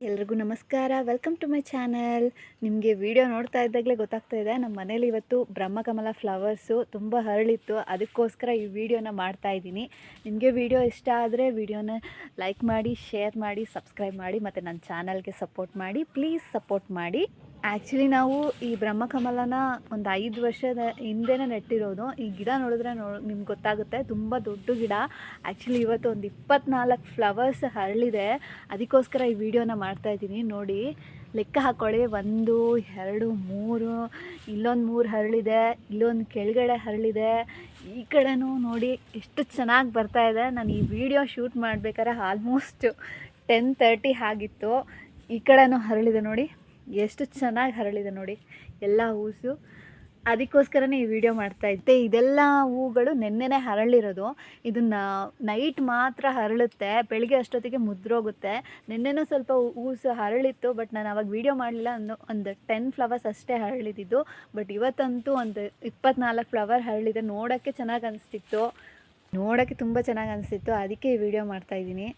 ಎಲ್ರಿಗೂ ನಮಸ್ಕಾರ. Welcome to my channel. ನಿಮಗೆ ವಿಡಿಯೋ ನೋಡ್ತಾ ಇದ್ದಾಗಲೇ ಗೊತ್ತಾಗ್ತಾ ಇದೆ, ನಮ್ಮ ಮನೇಲಿ ಇವತ್ತು ಬ್ರಹ್ಮಕಮಲ ಫ್ಲವರ್ಸು ತುಂಬ ಹರಳಿತ್ತು. ಅದಕ್ಕೋಸ್ಕರ ಈ ವಿಡಿಯೋನ ಮಾಡ್ತಾ ಇದ್ದೀನಿ. ನಿಮಗೆ ವಿಡಿಯೋ ಇಷ್ಟ ಆದರೆ ವಿಡಿಯೋನ ಲೈಕ್ ಮಾಡಿ, ಶೇರ್ ಮಾಡಿ, ಸಬ್ಸ್ಕ್ರೈಬ್ ಮಾಡಿ ಮತ್ತು ನನ್ನ ಚಾನಲ್ಗೆ ಸಪೋರ್ಟ್ ಮಾಡಿ. ಪ್ಲೀಸ್ ಸಪೋರ್ಟ್ ಮಾಡಿ. ಆ್ಯಕ್ಚುಲಿ ನಾವು ಈ ಬ್ರಹ್ಮಕಮಲನ ಒಂದು 5 ವರ್ಷದ ಹಿಂದೆನೇ ನೆಟ್ಟಿರೋದು. ಈ ಗಿಡ ನೋಡಿದ್ರೆ ನಿಮ್ಗೆ ಗೊತ್ತಾಗುತ್ತೆ, ತುಂಬ ದೊಡ್ಡ ಗಿಡ. ಆ್ಯಕ್ಚುಲಿ ಇವತ್ತು ಒಂದು 24 ಫ್ಲವರ್ಸ್ ಹರಳಿದೆ. ಅದಕ್ಕೋಸ್ಕರ ಈ ವಿಡಿಯೋನ ಮಾಡ್ತಾಯಿದ್ದೀನಿ. ನೋಡಿ, ಲೆಕ್ಕ ಹಾಕ್ಕೊಳ್ಳಿ. 1 2 3, ಇಲ್ಲೊಂದು 3 ಹರಳಿದೆ, ಇಲ್ಲೊಂದು ಕೆಳಗಡೆ ಹರಳಿದೆ, ಈ ಕಡೆನೂ ನೋಡಿ ಎಷ್ಟು ಚೆನ್ನಾಗಿ ಬರ್ತಾಯಿದೆ. ನಾನು ಈ ವಿಡಿಯೋ ಶೂಟ್ ಮಾಡಬೇಕಾದ್ರೆ ಆಲ್ಮೋಸ್ಟ್ 10:30 ಆಗಿತ್ತು. ಈ ಕಡೆನೂ ಹರಳಿದೆ ನೋಡಿ, ಎಷ್ಟು ಚೆನ್ನಾಗಿ ಹರಳಿದೆ ನೋಡಿ ಎಲ್ಲ ಹೂಸು. ಅದಕ್ಕೋಸ್ಕರನೇ ಈ ವಿಡಿಯೋ ಮಾಡ್ತಾಯಿದ್ದೆ. ಇದೆಲ್ಲ ಹೂಗಳು ನೆನ್ನೆನೇ ಹರಳಿರೋದು. ಇದನ್ನು ನೈಟ್ ಮಾತ್ರ ಹರಳುತ್ತೆ, ಬೆಳಿಗ್ಗೆ ಅಷ್ಟೊತ್ತಿಗೆ ಮುದ್ರೋಗುತ್ತೆ. ನೆನ್ನೆನೂ ಸ್ವಲ್ಪ ಹೂಸು ಹರಳಿತ್ತು, ಬಟ್ ನಾನು ಅವಾಗ ವಿಡಿಯೋ ಮಾಡಲಿಲ್ಲ. ಒಂದು 10 ಫ್ಲವರ್ಸ್ ಅಷ್ಟೇ ಹರಳಿದ್ದು. ಬಟ್ ಇವತ್ತಂತೂ ಒಂದು 24 ಫ್ಲವರ್ ಹರಳಿದೆ. ನೋಡೋಕ್ಕೆ ಚೆನ್ನಾಗಿ ಅನಿಸ್ತಿತ್ತು, ತುಂಬ ಚೆನ್ನಾಗಿ ಅನಿಸ್ತಿತ್ತು. ಅದಕ್ಕೆ ಈ ವಿಡಿಯೋ ಮಾಡ್ತಾಯಿದ್ದೀನಿ.